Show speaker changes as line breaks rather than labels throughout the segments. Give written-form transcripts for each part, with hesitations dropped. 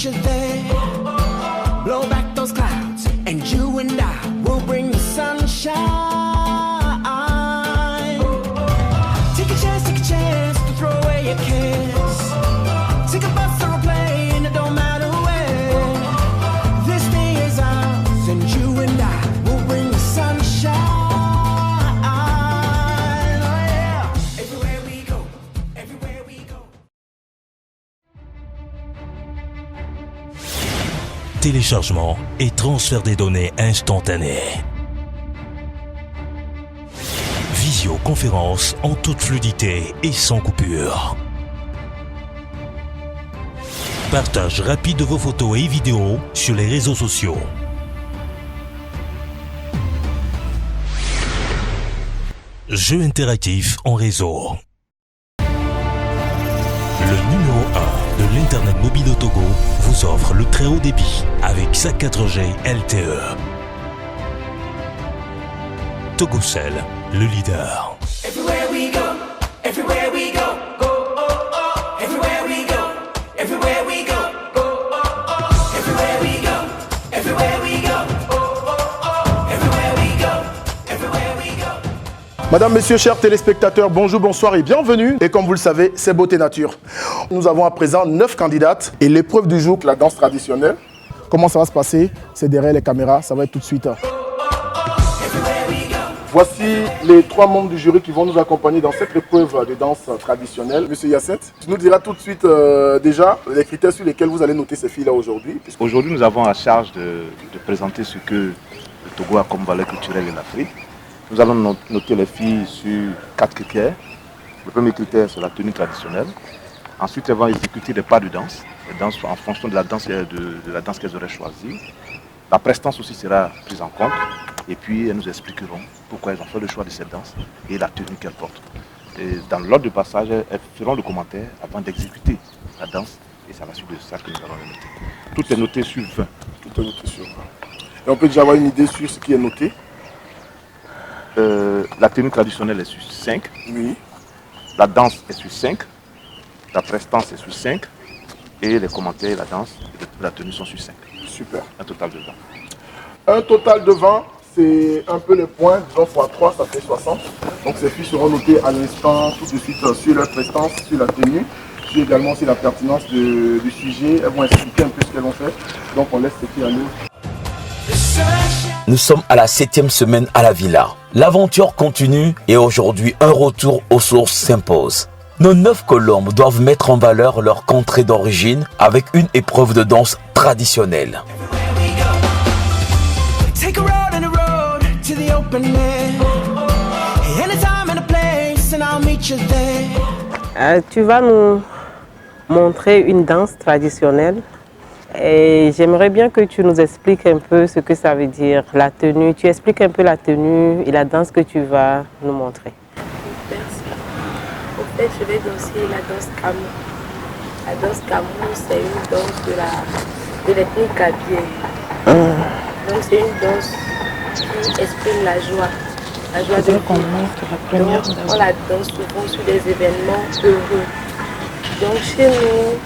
you there. Blow back those clouds, and you and I will bring the sunshine. Take a chance to throw away your cares. Take a bus or a plane, it don't matter where. This day is ours, and you and I will bring the sunshine. Oh yeah, everywhere we go, everywhere we go.
Téléchargement et transfert des données instantané. Visioconférence en toute fluidité et sans coupure. Partage rapide de vos photos et vidéos sur les réseaux sociaux. Jeux interactifs en réseau. Le numéro 1 de l'Internet mobile au Togo vous offre le très haut débit avec sa 4G LTE. Togocel, le leader.
Everywhere we go, everywhere we go, go, oh, oh. Everywhere we go, everywhere we go, go, oh, oh. Everywhere we go, everywhere we go, oh, oh, oh. Everywhere we go, everywhere we go.
Madame, Messieurs, chers téléspectateurs, bonjour, bonsoir et bienvenue. Et comme vous le savez, c'est Beauté Nature. Nous avons à présent 9 candidates et l'épreuve du jour, la danse traditionnelle. Comment ça va se passer? C'est derrière les caméras, ça va être tout de suite. Voici les 3 membres du jury qui vont nous accompagner dans cette épreuve de danse traditionnelle. Monsieur Yasset, tu nous diras tout de suite déjà les critères sur lesquels vous allez noter ces filles-là aujourd'hui.
Aujourd'hui, nous avons à charge de présenter ce que le Togo a comme valeur culturelle et l'Afrique. Nous allons noter les filles sur 4 critères. Le premier critère, c'est la tenue traditionnelle. Ensuite, elles vont exécuter des pas de danse, en fonction de la danse qu'elles auraient choisie. La prestance aussi sera prise en compte. Et puis, elles nous expliqueront pourquoi elles ont fait le choix de cette danse et la tenue qu'elles portent. Et dans l'ordre de passage, elles feront le commentaire avant d'exécuter la danse. Et c'est à la suite de ça que nous allons les noter. Tout est noté sur 20.
Tout est noté sur 20. Et on peut déjà avoir une idée sur ce qui est noté.
La tenue traditionnelle est sur 5.
Oui.
La danse est sur 5. La prestance est sur 5. Et les commentaires et la danse et la tenue sont sur 5.
Super.
Un total de 20.
Un total de 20, c'est un peu les points. Disons x 3, ça fait 60. Donc ces filles seront notées à l'instant, tout de suite, sur leur prestance, sur la tenue, sur également sur la pertinence du sujet. Elles vont expliquer un peu ce qu'elles ont fait. Donc on laisse ces filles à nous.
Nous sommes à la 7e semaine à la villa. L'aventure continue et aujourd'hui un retour aux sources s'impose. Nos 9 colombes doivent mettre en valeur leur contrée d'origine avec une épreuve de danse traditionnelle.
Tu vas nous montrer une danse traditionnelle. Et j'aimerais bien que tu nous expliques un peu ce que ça veut dire, la tenue. Tu expliques un peu la tenue et la danse que tu vas nous montrer.
Merci. En fait, je vais danser la danse Kamou. La danse Kamou, c'est une danse de l'ethnie Kabye. Donc c'est une danse qui exprime la joie de vivre. Donc on la danse souvent sur des événements heureux. Donc chez nous,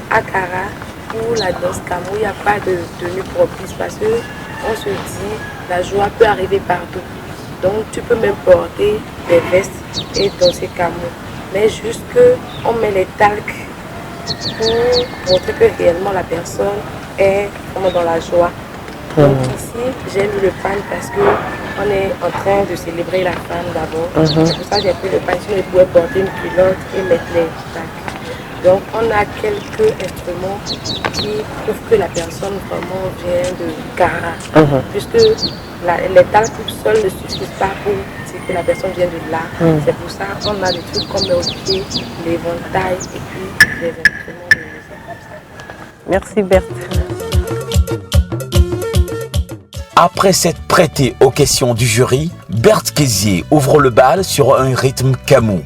à Kara, pour la danse Kamou, il n'y a pas de tenue propice parce qu'on se dit la joie peut arriver partout. Donc tu peux même porter des vestes et danser Kamou. Mais juste qu'on met les talcs pour montrer que réellement la personne est dans la joie. Donc ici, j'ai mis le pan parce qu'on est en train de célébrer la femme d'abord. C'est pour ça que j'ai pris le pan, sinon je pouvais porter une culotte et mettre les talcs. Donc on a quelques instruments qui prouvent que la personne vraiment vient de Kara. Puisque les talcs seuls ne suffisent pas pour dire que la personne vient de là. C'est pour ça qu'on a des trucs comme le pied, l'éventail et puis les instruments de musique comme ça.
Merci Berthe.
Après s'être prêté aux questions du jury, Berthe Kézier ouvre le bal sur un rythme Kamou.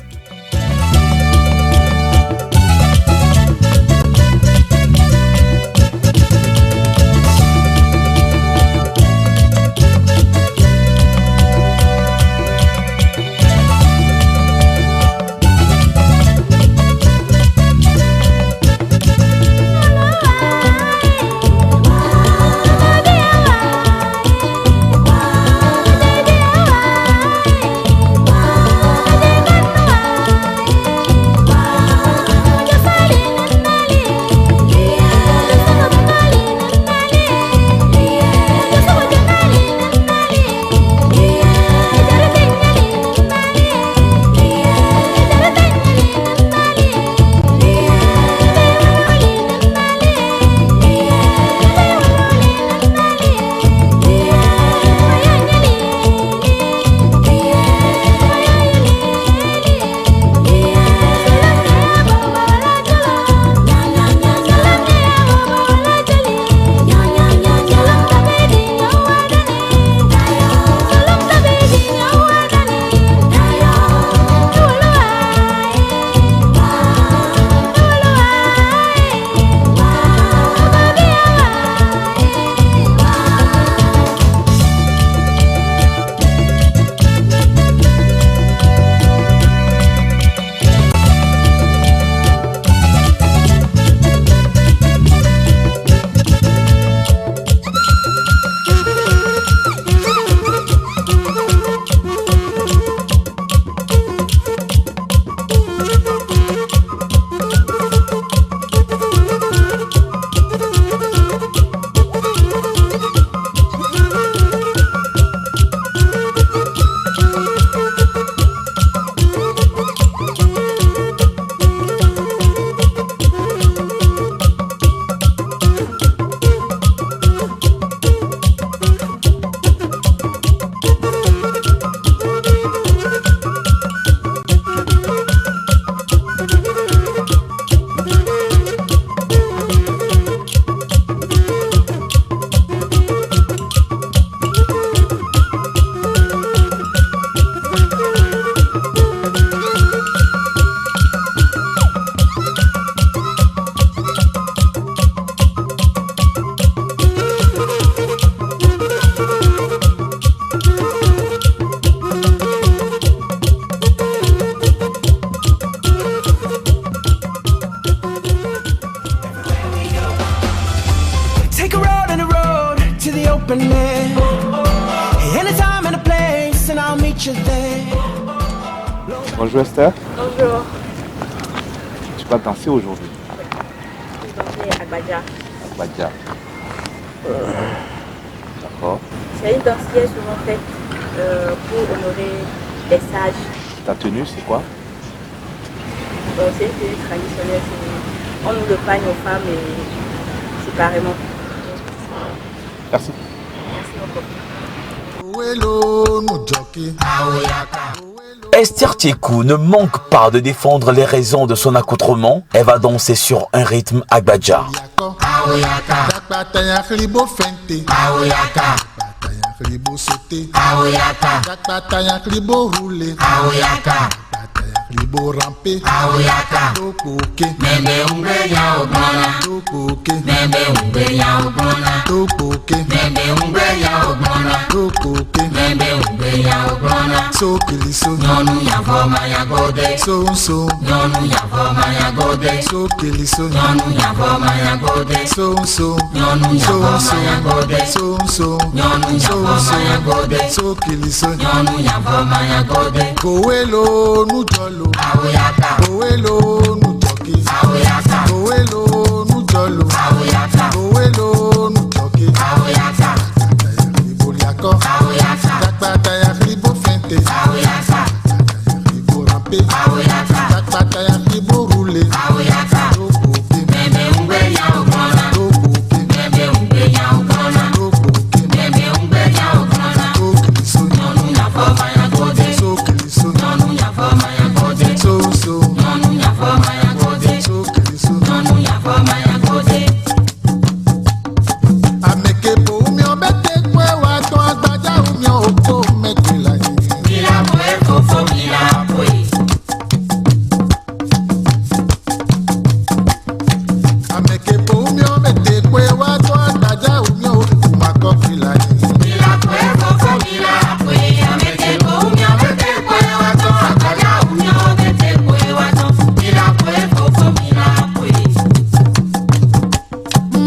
open air. Anytime and a place, and I'll meet you there.
Bonjour Esther,
Bonjour.
tu vas danser aujourd'hui
Je vais danser Agbaja.
à Badia. D'accord.
C'est une danse qui est souvent faite pour honorer les sages.
Ta tenue, c'est quoi?
C'est une tenue traditionnelle. On nous le pagne aux femmes et séparément.
Merci.
Merci beaucoup.
Esther Tiekou ne manque pas de défendre les raisons de son accoutrement. Elle va danser sur un rythme Agbaja.
Libo rampe, aoyaka, topoke, meme umbeya obona, topoke, meme umbeya obona, topoke, meme umbeya obona, topoke, meme umbeya obona, so kiliso, nyonu ya voma ya gode, so, nyonu ya voma ya gode, so kiliso, nyonu ya voma ya gode, so, nyonu ya voma ya gode, so, nyonu ya voma ya gode, so kiliso, nyonu ya voma ya gode, kowelo nujolo. Aoyaka, Owelo nutoki, Aoyaka, Owelo nujolo, Aoyaka, Owelo nutoki, Aoyaka, Ribo liako, Aoyaka, Dakbata ya ribo fente, Aoyaka, Ribo rampe, Aoyaka, Dakbata ya ribo roule, Aoyaka, Topoke, meme umbe ya ogona, Topoke, meme umbe ya ogona, Topoke, meme umbe ya ogona, Tokiliso, nyonu ya foma ya gode, Sokiliso, nyonu ya foma ya gode, so, nyonu ya foma ya gode, Sokiliso, nyonu ya foma ya gode. Amekepo umyo bete kwe wato Agbaja umyo oko mekwila yi. Mila kwe fofo mila kwe. Amekepo umyo bete kwe wato Agbaja umyo oko makokwila yi. Mila kwe fofo mila kwe. Amekepo umyo bete kwe wato Agbaja umyo bete kwe wato. Mila kwe fofo mila kwe.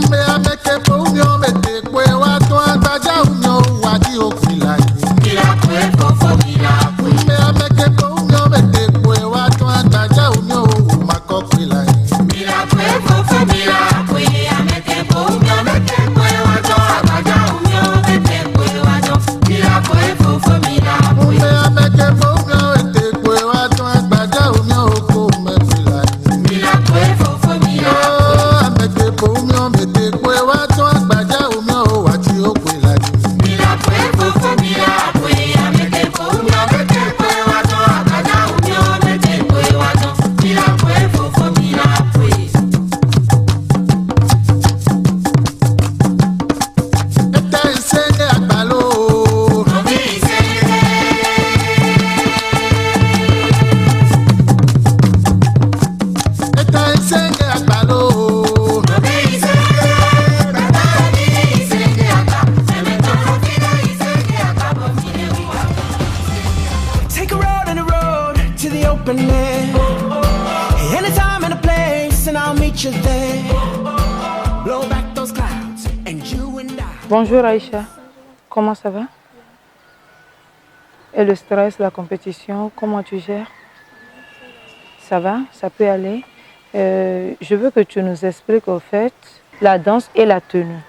Mbe amekepo umyo bete kwe wato Agbaja umyo wadi okwila yi. Mila kwe fofo mila kwe. Mbe amekepo umyo bete kwe wato Agbaja umyo makokwila yi. Mila kwe fofo mila kwe. Amekepo umyo bete kwe wato Agbaja umyo bete kwe wato. Mila kwe fofo mila kwe. Mbe amekepo umyo bete kwe wato Agbaja umyo oko mekwila yi. Mila kwe fofo mila kwe. Amekepo umyo bete kwe wato Agbaja umyo wati okwila yi. Mila kwe fofo mila kwe. Amekepo umyo bete kwe wato Agbaja umyo bete kwe wato. Mila kwe fofo mila kwe. Ete isenge agbalo. Obi isenge. Ete isenge agbalo. Obi isenge. Baba mi isenge agba. Emeto fide isenge agba bo fide uwa.
Take a road and a road to the open air. Anytime and a place, and I'll meet you there. Blow back those clouds, and you and I.
Bonjour Aïcha, comment ça va? Et le stress, la compétition, comment tu gères? Ça va? Ça peut aller? Je veux que tu nous expliques au fait la danse et la tenue.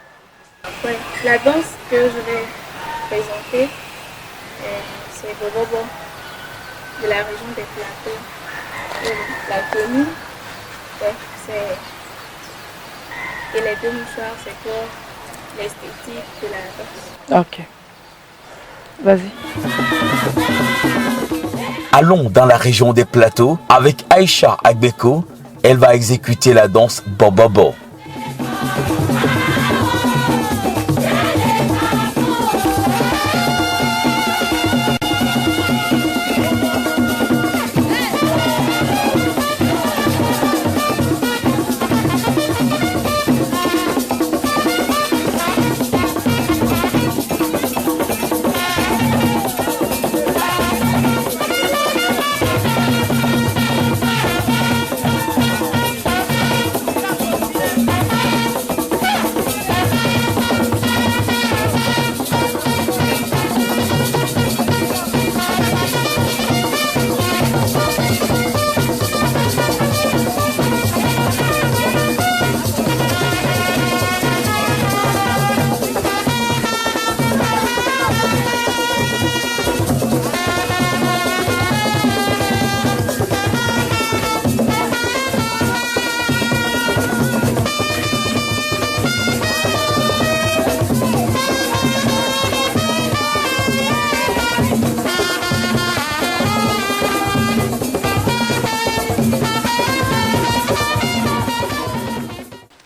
Ouais, la danse que je vais présenter, c'est Bobobo, de la région des Plateaux. Et la tenue, ouais, c'est... Et les deux mouchoirs, c'est pour l'esthétique de la danse.
Ok. Vas-y.
Allons dans la région des Plateaux avec Aïcha Agbeko. Elle va exécuter la danse Bobobo.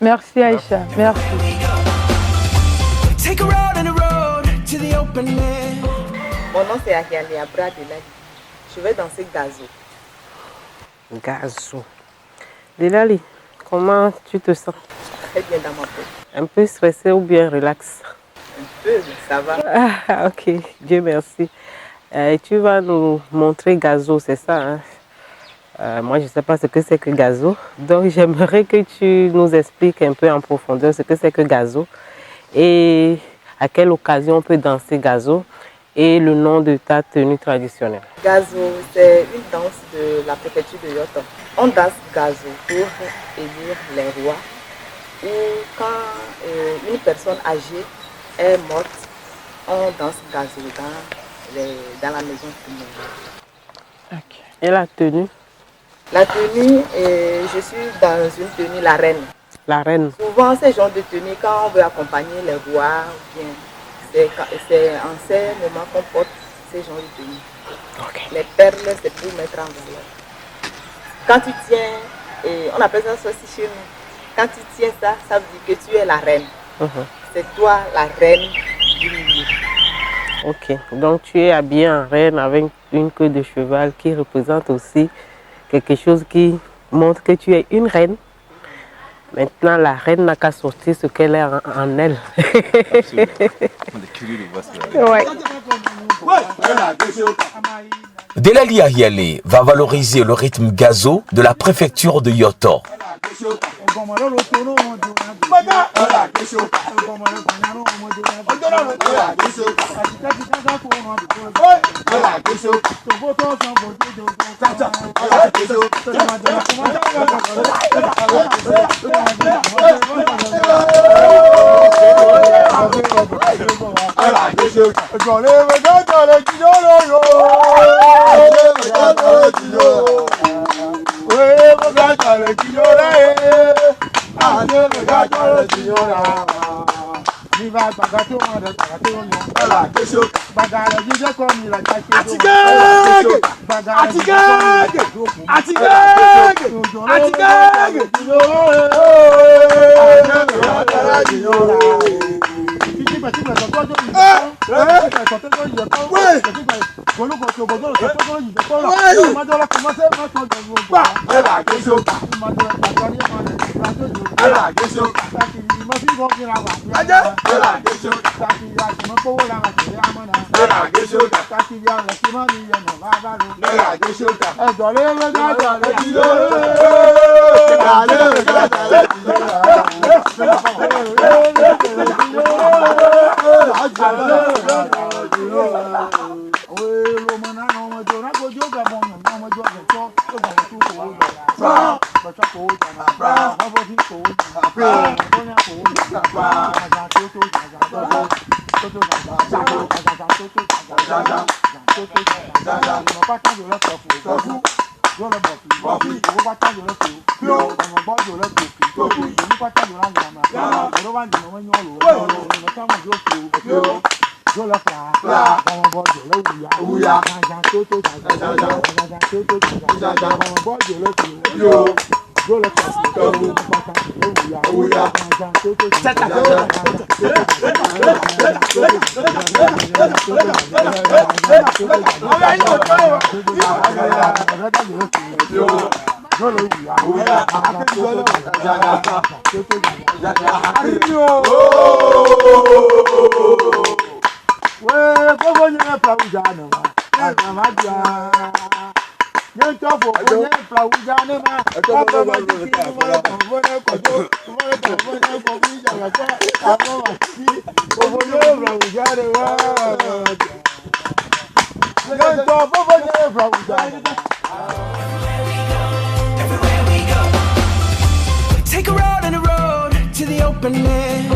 Merci Aïcha, merci.
Take a road and a road to the open air.
Mon nom c'est Ahiali Abra Delali. Je vais danser gazo. Gazo. Delali, comment tu te sens? Très bien dans ma peau. Un peu stressé ou bien relax? Un peu, mais ça va. Ah, ok, Dieu merci. Tu vas nous montrer gazo, c'est ça, hein? Moi, je ne sais pas ce que c'est que gazo. Donc, j'aimerais que tu nous expliques un peu en profondeur ce que c'est que gazo et à quelle occasion on peut danser gazo et le nom de ta tenue traditionnelle. Gazo, c'est une danse de la préfecture de Yoto. On danse gazo pour élire les rois ou quand une personne âgée est morte, on danse gazo dans la maison funéraire. Okay. Et la tenue? La tenue, je suis dans une tenue la reine. La reine. Souvent, ces genres de tenues, quand on veut accompagner les rois, c'est en ces moments qu'on porte ces genres de tenues. Okay. Les perles, c'est pour mettre en valeur. Quand tu tiens, on appelle ça aussi chez nous, quand tu tiens ça, ça veut dire que tu es la reine. C'est toi la reine du milieu. Ok, donc tu es habillée en reine avec une queue de cheval qui représente aussi quelque chose qui montre que tu es une reine. Maintenant, la reine n'a qu'à sortir ce qu'elle est en elle. Absolument. On est curieux de voir ça. Ouais.
Delali Ahiali va valoriser le rythme gazo de la préfecture de Yoto.
Take a road and a road to the open air.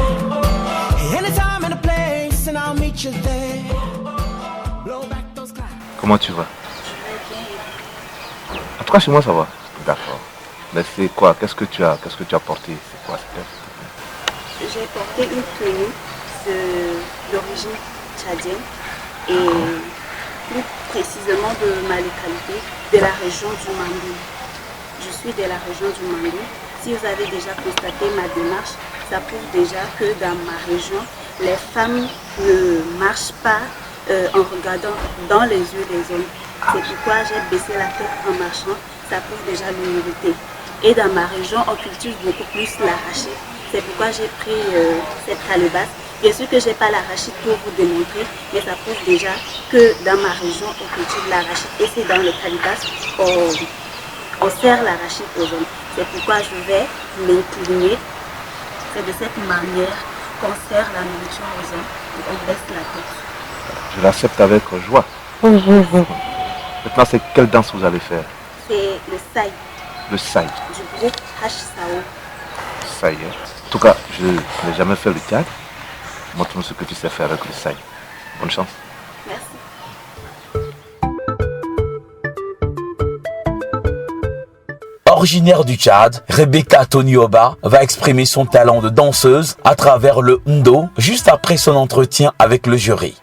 Anytime and a place, and I'll meet you there. Blow back those clouds.
Comment tu vas? En tout cas, chez moi, ça va. D'accord. Mais c'est quoi? Qu'est-ce que tu as porté? C'est quoi?
J'ai porté une tenue d'origine tchadienne et plus précisément de ma localité, de la région du Mandou. Je suis de la région du Mandou. Si
si vous avez déjà constaté ma démarche, ça prouve déjà que dans ma région, les femmes ne marchent pas en regardant dans les yeux des hommes. C'est pourquoi j'ai baissé la tête en marchant, ça prouve déjà l'humilité. Et dans ma région, on cultive beaucoup plus l'arachide. C'est pourquoi j'ai pris cette calebasse. Bien sûr que je n'ai pas l'arachide pour vous démontrer, mais ça prouve déjà que dans ma région, on cultive l'arachide. Et c'est dans le calebasse qu'on sert l'arachide aux hommes. C'est pourquoi je vais m'incliner. C'est de cette manière qu'on sert la nourriture aux hommes et on baisse la tête.
Je l'accepte avec joie. Maintenant, c'est quelle danse vous allez faire?
C'est le saï.
Le saï.
Du groupe H-Sao.
Saï. En tout cas, je n'ai jamais fait le théâtre. Montre-nous ce que tu sais faire avec le saï. Bonne chance.
Merci.
Originaire du Tchad, Rebecca Tonioba va exprimer son talent de danseuse à travers le ndo juste après son entretien avec le jury.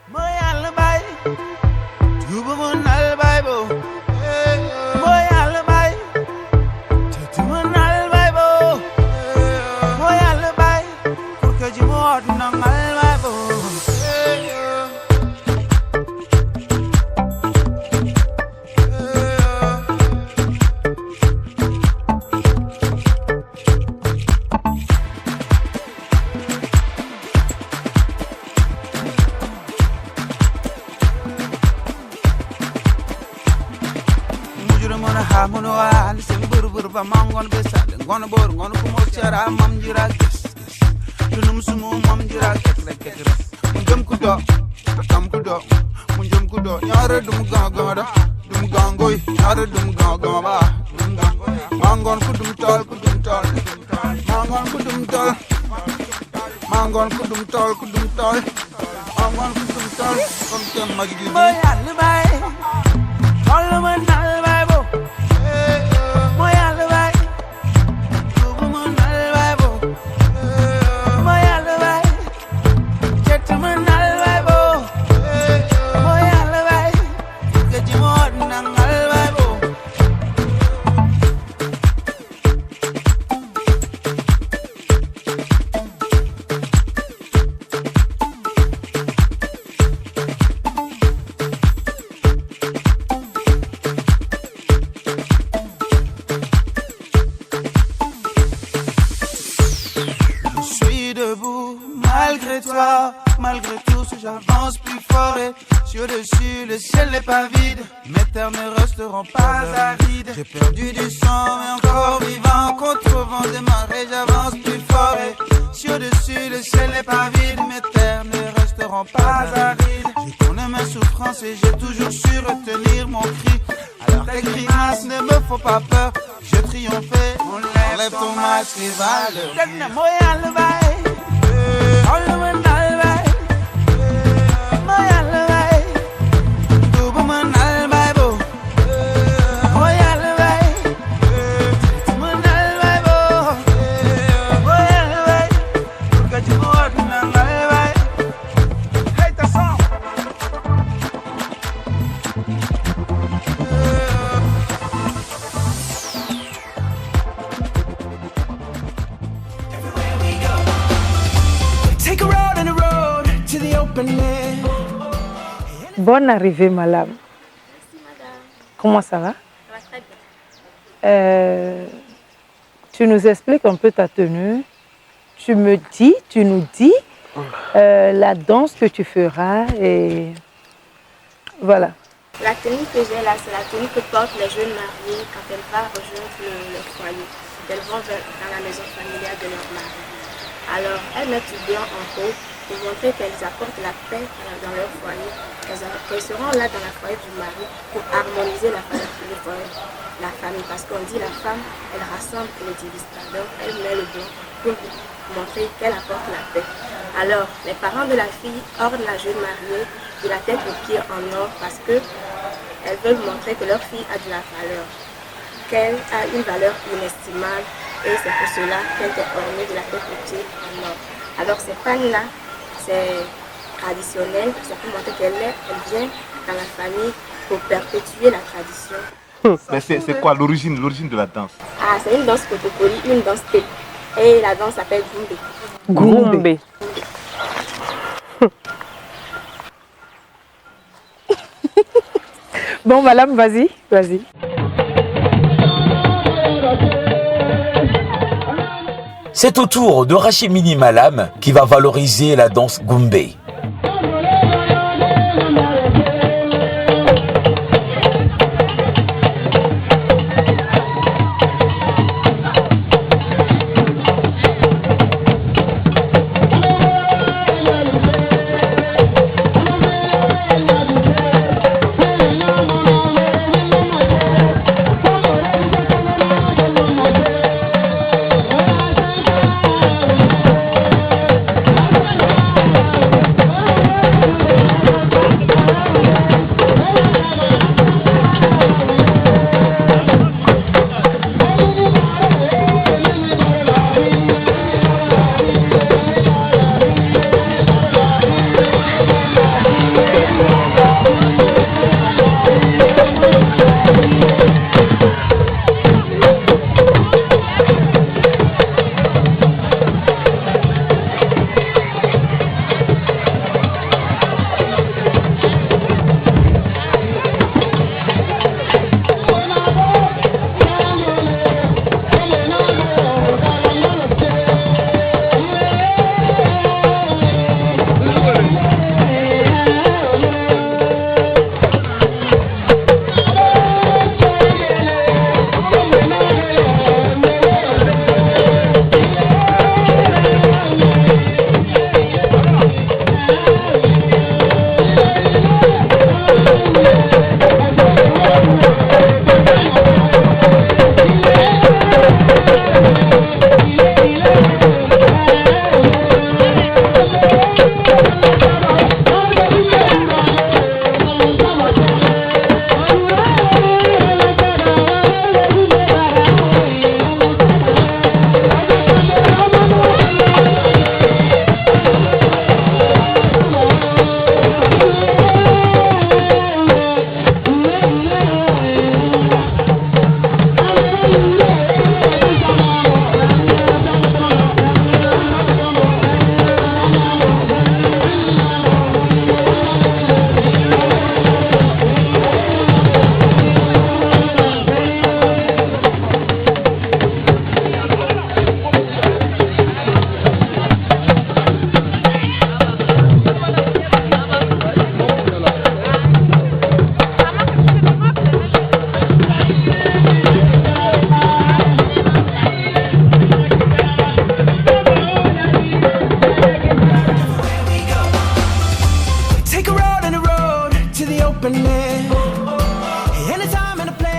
Malgré tout, si j'avance plus fort et sur dessus, le ciel n'est pas vide. Mes terres ne resteront pas arides. J'ai perdu du sang, mais encore vivant. Contre vent de marée, j'avance plus fort et sur dessus, le ciel n'est pas vide. Mes terres ne resteront pas arides. Je connais mes souffrances et j'ai toujours su retenir mon cri. Alors tes grimaces ne me font pas peur. Je triomphais, enlève ton masque et va le
Bonne arrivée, madame.
Merci, madame.
Comment ça va?
Ça va très bien.
Tu nous expliques un peu ta tenue. Tu nous dis la danse que tu feras et voilà.
La tenue que j'ai là, c'est la tenue que portent les jeunes mariées quand elles vont rejoindre le foyer. Elles vont dans la maison familiale de leur mari. Alors, elles mettent du blanc en haut pour montrer qu'elles apportent la paix dans leur foyer. Qu'elles seront là dans la foyer du mari pour harmoniser la famille. Parce qu'on dit la femme, elle rassemble et ne divise pas. Donc, elle met le blanc pour montrer qu'elle apporte la paix. Alors, les parents de la fille ornent la jeune mariée de la tête aux pieds en or parce qu'elles veulent montrer que leur fille a de la valeur, qu'elle a une valeur inestimable et c'est pour cela qu'elle est ornée de la tête aux pieds en or. Alors ces pannes-là, c'est traditionnel, ça peut montrer qu'elle vient dans la famille pour perpétuer la tradition.
Mais c'est quoi l'origine de la danse?
Ah, c'est une danse Kotokoli, une danse télé. Et la danse s'appelle Gumbe.
Gumbe.
Bon, madame, vas-y, vas-y.
C'est au tour de Rachimini Malam qui va valoriser la danse Gumbe.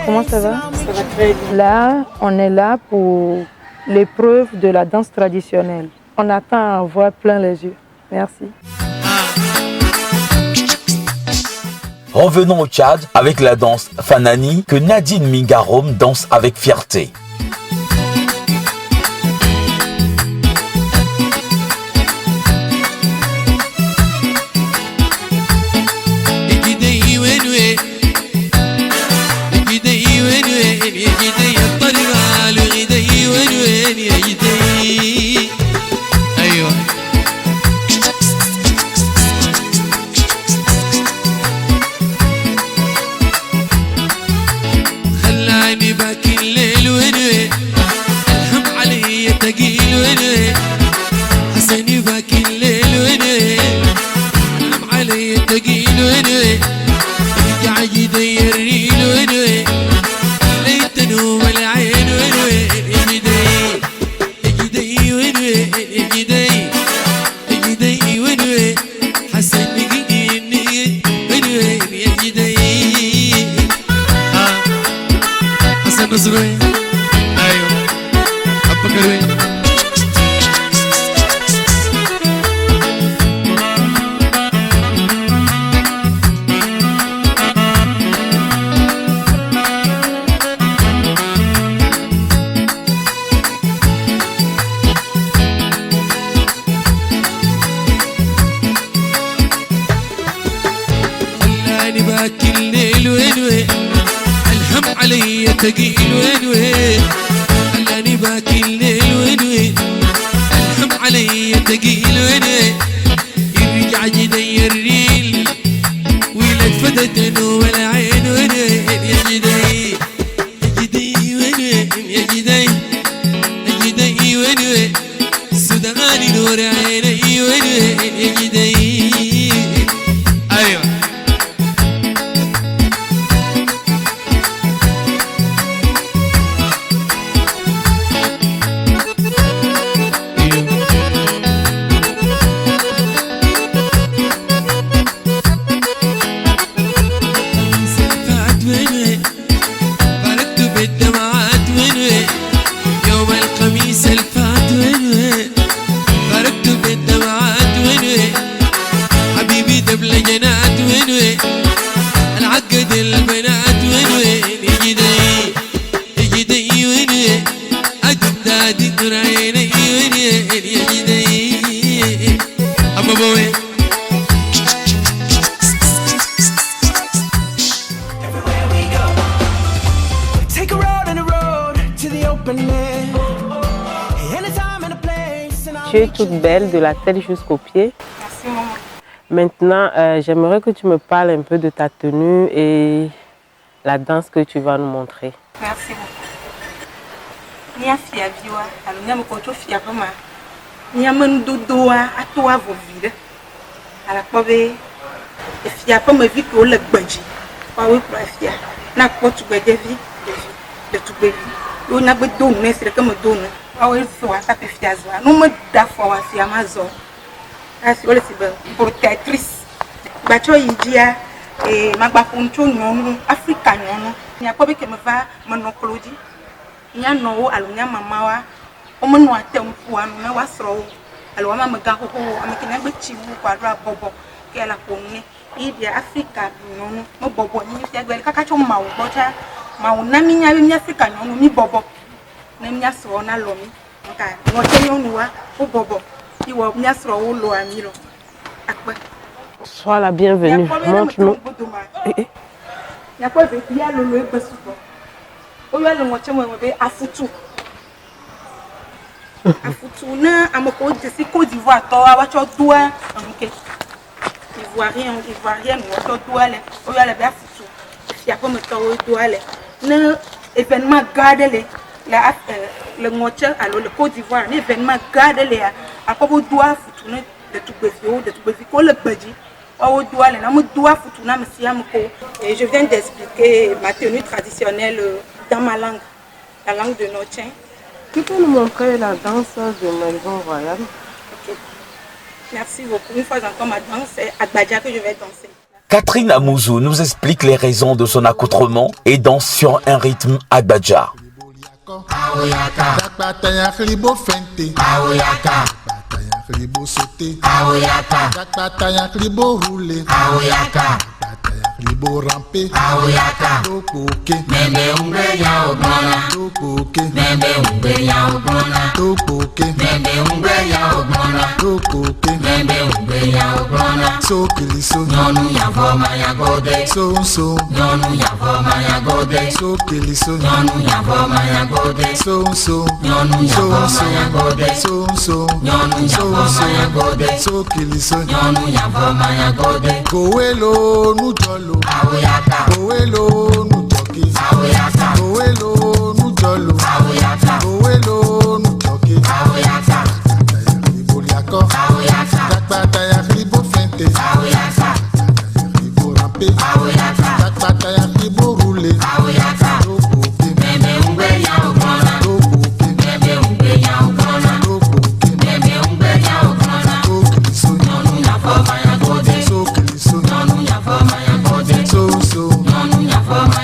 Comment ça va?
Ça va très bien.
Là, on est là pour l'épreuve de la danse traditionnelle. On attend à voir plein les yeux. Merci.
Revenons au Tchad avec la danse Fanani que Nadine Mingarom danse avec fierté.
هم علي تقيل وين وين خلاني باكي الليل وين وين الهم علي تقيل وين وين يرجع يدي الريل ويلك فدت ولا عين وين وين يا جدي يا جدي وين وين يا جدي يا جدي وين وين سوداني نور عيني وين وين يا جدي ايوه
Tu es toute belle de la tête jusqu'aux pieds.
Merci maman.
Maintenant, j'aimerais que tu me parles un peu de ta tenue et la danse que tu vas nous montrer.
Merci beaucoup. Nia fia viwa, alors nia mkoto fia pama. Nia mendodoa atoa vovide. Ala kobe fia pama vi ko le gbaji. Wa we kwa fia. Na ko tu gbe devi, de tu gbe. Yo na gbe do ne sere comme do ne. Wa we so wa ta pe fia zo. No me da fo wa fia mazo. Asi ole sibe protectrice. Bacho yijia e magba poncho nyonu Africa nyonu. Nia kobe ke me va monoklodi. Nya no alunya mama wa omo no atem fu anu na wasro alu mama mega ho amekina gbe chiwu kwa ra bobo ke la konne idia Africa nyonu mo bobo ni fi agbe kaka cho ma wo bocha ma wo na minya bi Africa nyonu mi bobo na minya so na lo mi nka wo te nyonu wa o bobo iwo minya so wo lo amiro akpe.
Sois la bienvenue. Montre-nous.
Ya kwa ve ya lo lo e besuko. Oyo le ngoche mo be afutu. Afutu na amoko de si Côte d'Ivoire to wa cho doa onke. Ivoirien wo to doa le. Oyo le be afutu. Si apo mo to doa le. Na événement garde le la le ngoche alors le Côte d'Ivoire, un événement garde le apo bo doa afutu na de tout befi ko le badji. Et je viens d'expliquer ma tenue traditionnelle dans ma langue, la langue de Notien.
Tu peux nous montrer la danse de Maison Royale?
Okay. Merci beaucoup. Une fois encore, ma danse, c'est Agbadja que je vais danser.
Catherine Amouzou nous explique les raisons de son accoutrement et danse sur un rythme Agbadja.
Kribo sauté, aoyaka. Dakpataya kribo roulé, aoyaka. Kribo rampé, aoyaka. Tokoke, mende umbeya obona. Tokoke, mende umbeya obona. Tokoke, mende umbeya obona. Tokoke, mende umbeya obona. So kiliso, nyonu ya voma ya gode. So nyonu ya voma ya gode. So kiliso, nyonu ya voma ya gode. So nyonu ya voma ya gode. So nyonu ya voma ya gode. So kiliso, nyonu ya voma ya gode. Kowelo nujolo, aoyaka. Kowelo nujoki, aoyaka. Kowelo nujolo, aoyaka. Kowelo nujoki, aoyaka. Kribo liako, aoyaka. Dakpataya kribo fente, aoyaka. Kribo rampe, aoyaka. Dakpataya kribo roule, aoyaka. Tokoke, meme umbeya obona. Tokoke, meme umbeya obona. Tokoke, meme umbeya obona. Tokiliso, nyonu ya voma ya gode. So kiliso, nyonu ya voma ya gode. So nyonu ya voma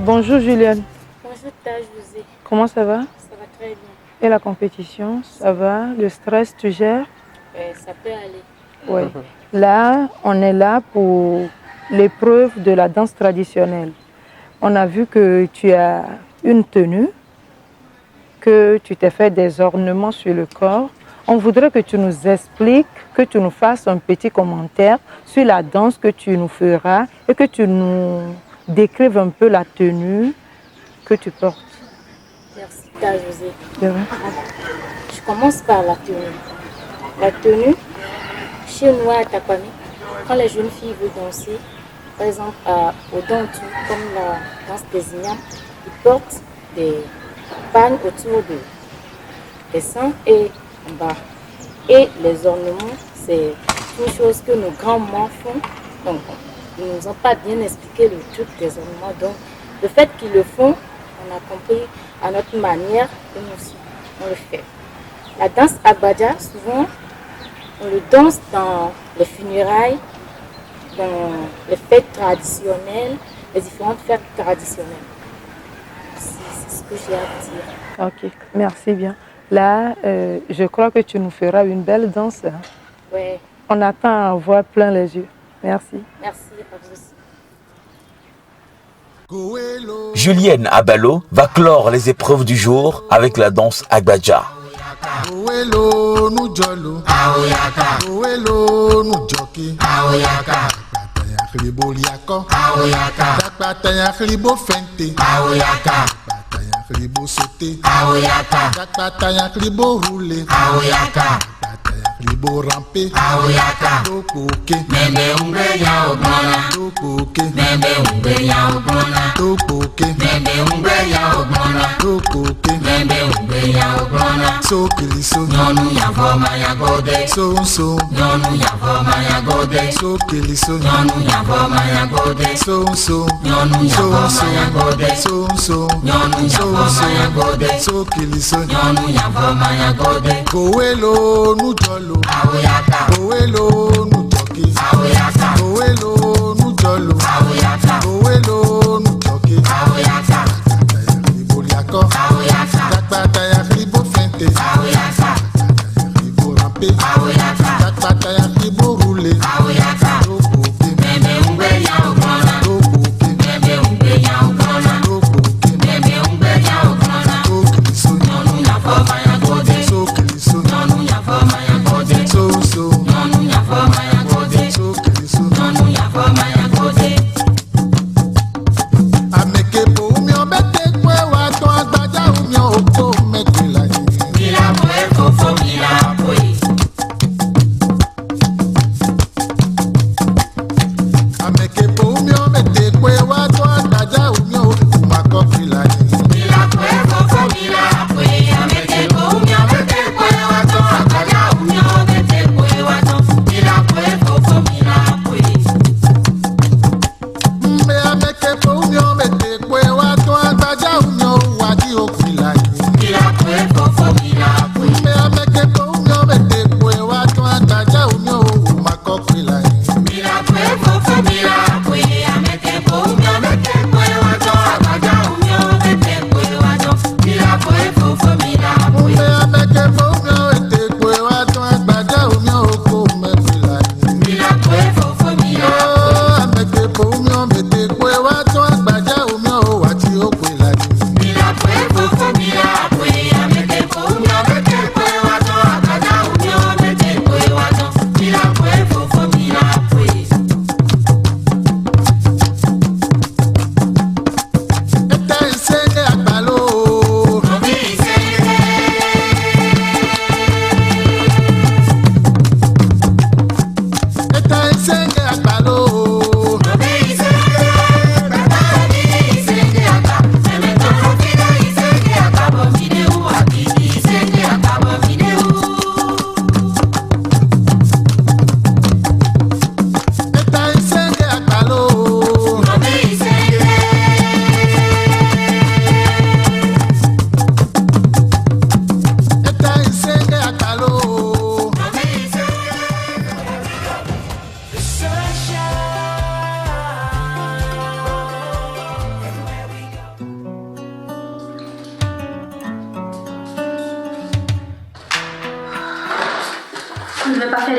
Bonjour Julienne.
Bonjour José.
Comment ça va?
Ça va très bien.
Et la compétition, ça va? Le stress, tu gères?
Ça peut aller.
Oui. Là, on est là pour l'épreuve de la danse traditionnelle. On a vu que tu as une tenue, que tu t'es fait des ornements sur le corps. On voudrait que tu nous expliques, que tu nous fasses un petit commentaire sur la danse que tu nous feras et que tu nous décrives un peu la tenue que tu portes.
Merci José.
C'est vrai?
Je commence par la tenue. La tenue, chez nous à Tapani, quand les jeunes filles veulent danser, par exemple au dantou, comme la danse des Ignam, ils portent des pagnes autour des seins et en bas. Et les ornements, c'est une chose que nos grands-mamans font. Donc, ils ne nous ont pas bien expliqué le truc des ornements. Donc, le fait qu'ils le font, on a compris à notre manière et nous aussi, on le fait. La danse Agbadja, souvent, on le danse dans les funérailles, dans les fêtes traditionnelles, les différentes fêtes traditionnelles. C'est ce que j'ai à dire.
Ok, merci bien. Là, je crois que tu nous feras une belle danse.
Ouais.
On attend à voir plein les yeux. Merci.
Merci à vous aussi.
Julienne Abalo va clore les épreuves du jour avec la danse Agbadja.
Owelo nu jolo aoyaka owelo nu joki aoyaka pataya khlibo liako aoyaka pataya khlibo fente aoyaka pataya khlibo sauté aoyaka pataya khlibo roulé aoyaka pataya khlibo rampé aoyaka tokoke meme ungbeya ogbona tokoke meme ungbeya ogbona tokoke meme ungbeya ogbona tokoke meme ungbeya ogbona sokili so nyonu ya voma ya gode so nyonu ya voma ya gode sokili so nyonu ya voma ya gode so nyonu ya voma ya gode so nyonu ya voma ya gode sokili so nyonu ya voma ya gode kowelo nu jolo aoyaka kowelo nu joki aoyaka kowelo nu jolo aoyaka kowelo nu joki aoyaka pataya khlibo liako aoyaka pataya khlibo fente aoyaka pataya khlibo rampé aoyaka pataya khlibo roulé aoyaka tokoke meme ungbeya ogbona tokoke meme ungbeya ogbona tokoke meme ungbeya ogbona tokili so nyonu ya voma ya gode sokili so nyonu ya voma ya gode so nyonu ya voma ya gode sokili so nyonu ya voma ya gode amekepo umi obete kwe wa to Agbadja umi oko mekwela mila mo eko fo mila boy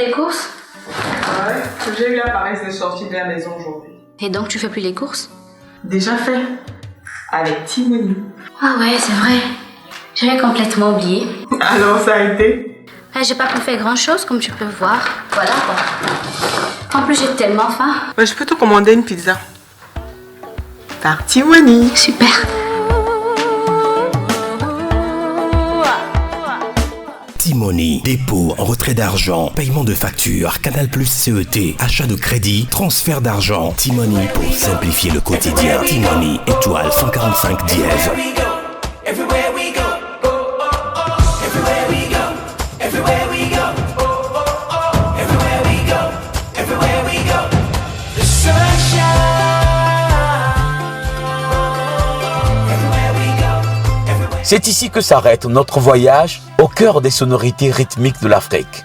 les courses?
Ouais, j'ai eu la paresse de sortir de la maison aujourd'hui.
Et donc tu fais plus les courses?
Déjà fait. Avec Timoni.
Ah ouais, c'est vrai. J'avais complètement oublié.
Alors ça a été?
J'ai pas pu faire grand chose comme tu peux voir. Voilà quoi. En plus j'ai tellement faim.
Je peux te commander une pizza. Par Timoni.
Super.
Timoni, dépôt, retrait d'argent, paiement de factures, Canal Plus CET, achat de crédit, transfert d'argent. Timoni pour simplifier le quotidien. Timoni, étoile 145 dièse.
Everywhere we go, oh, oh, oh. Everywhere we go, everywhere we go, oh, oh, oh. Everywhere we go, everywhere we go. The sunshine. Everywhere we go, everywhere.
C'est ici que s'arrête notre voyage au cœur des sonorités rythmiques de l'Afrique.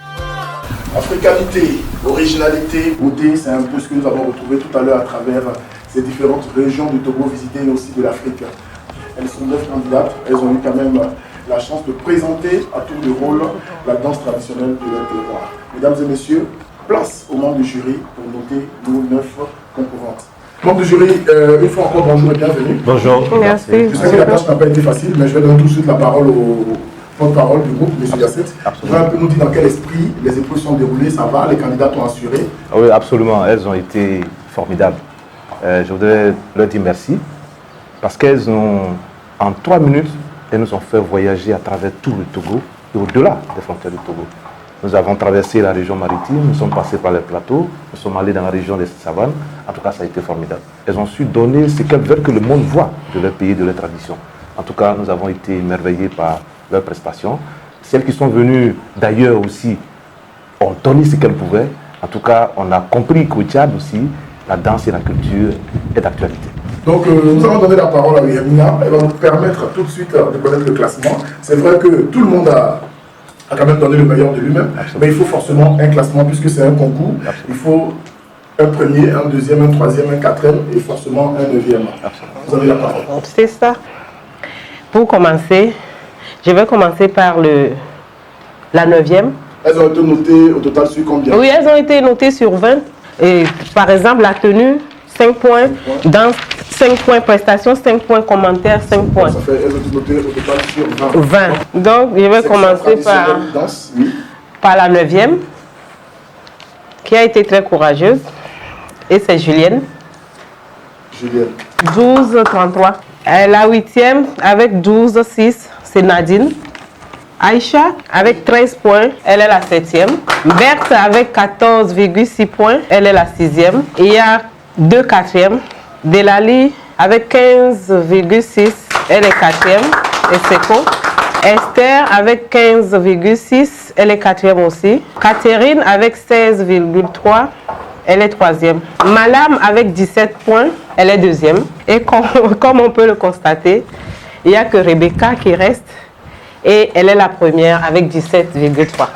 Africanité, originalité, beauté, c'est un peu ce que nous avons retrouvé tout à l'heure à travers ces différentes régions du Togo visitées et aussi de l'Afrique. Elles sont 9 candidates, elles ont eu quand même la chance de présenter à tour de rôle la danse traditionnelle de leur territoire. Mesdames et messieurs, place aux membres du jury pour noter nos 9 concurrentes. Membres du jury, une fois encore, bonjour et bienvenue.
Bonjour.
Merci. Je sais que la tâche n'a pas été facile, mais je vais donner tout de suite la parole au porte-parole du groupe, M. Yasset. Vous pouvez un peu nous dire dans quel esprit les épreuves sont déroulées, ça va, les candidats ont assuré?
Oui, absolument, elles ont été formidables. Je voudrais leur dire merci parce qu'elles ont, en 3 minutes, elles nous ont fait voyager à travers tout le Togo et au-delà des frontières du Togo. Nous avons traversé la région maritime, nous sommes passés par les plateaux, nous sommes allés dans la région des savanes. En tout cas, ça a été formidable. Elles ont su donner ce qu'elles veulent que le monde voit de leur pays, de leur tradition. En tout cas, nous avons été émerveillés par leurs prestations. Celles qui sont venues d'ailleurs aussi ont donné ce qu'elles pouvaient. En tout cas, on a compris qu'au Tchad aussi, la danse et la culture est d'actualité.
Donc, nous allons donner la parole à Yamina. Elle va nous permettre tout de suite de connaître le classement. C'est vrai que tout le monde a quand même donné le meilleur de lui-même, mais il faut forcément un classement puisque c'est un concours. Il faut un premier, un deuxième, un troisième, un quatrième et forcément un neuvième. Vous avez la parole.
C'est ça. Pour commencer, je vais commencer par la 9e.
Elles ont été notées au total sur combien?
Oui, elles ont été notées sur 20. Et par exemple, la tenue, 5 points. Danse, 5 points. Prestation, 5 points. Commentaire, 5 points.
Ça fait, elles ont été notées au total sur 20.
20. Donc, je vais commencer par la 9e, qui a été très courageuse. Et c'est Julienne.
Julienne.
12-33. La 8e, avec 12-6, c'est Nadine. Aïcha, avec 13 points, elle est la 7e. Berthe, avec 14,6 points, elle est la 6e. Et il y a 2 4e. Delali, avec 15,6, elle est 4e. Et Seko. Esther, avec 15,6, elle est 4e aussi. Catherine, avec 16,3, elle est 3e. Malam, avec 17 points, elle est 2e. Et comme on peut le constater, il n'y a que Rebecca qui reste. Et elle est la première avec 17,3.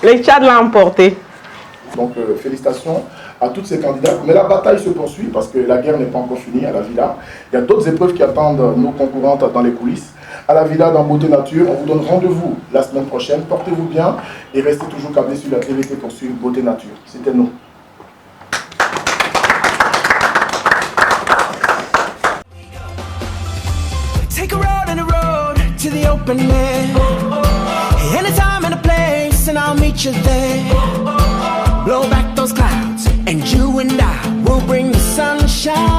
Le Tchad l'a emporté.
Donc félicitations à toutes ces candidates. Mais la bataille se poursuit parce que la guerre n'est pas encore finie à la Villa. Il y a d'autres épreuves qui attendent nos concurrentes dans les coulisses. À la Villa, dans Beauté Nature, on vous donne rendez-vous la semaine prochaine. Portez-vous bien et restez toujours câblés sur la TVT pour suivre Beauté Nature. C'était nous.
Take a road and a road to the open air. Anytime and a place, and I'll meet you there. Blow back those clouds, and you and I will bring the sunshine.